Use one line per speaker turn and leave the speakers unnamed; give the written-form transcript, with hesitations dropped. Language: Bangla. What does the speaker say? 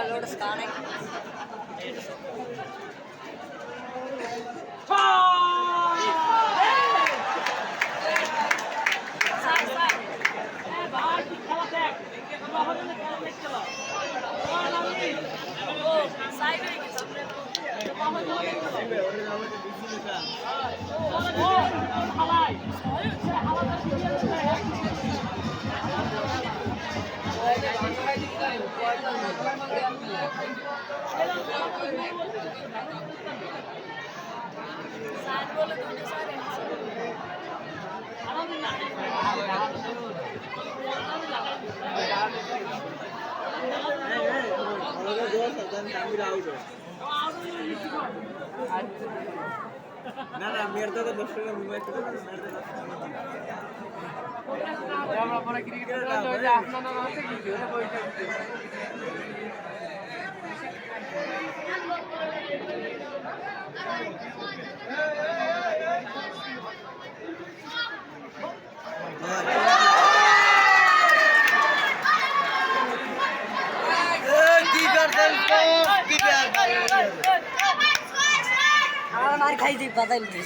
Load scanning.
না না মেয়ের দাদা 10 টাকা মোবাইল করে আমরা পরে ক্রিকেট আপনার নাম আছে কি ওটা পয়সা
मार खाई थी पता नहीं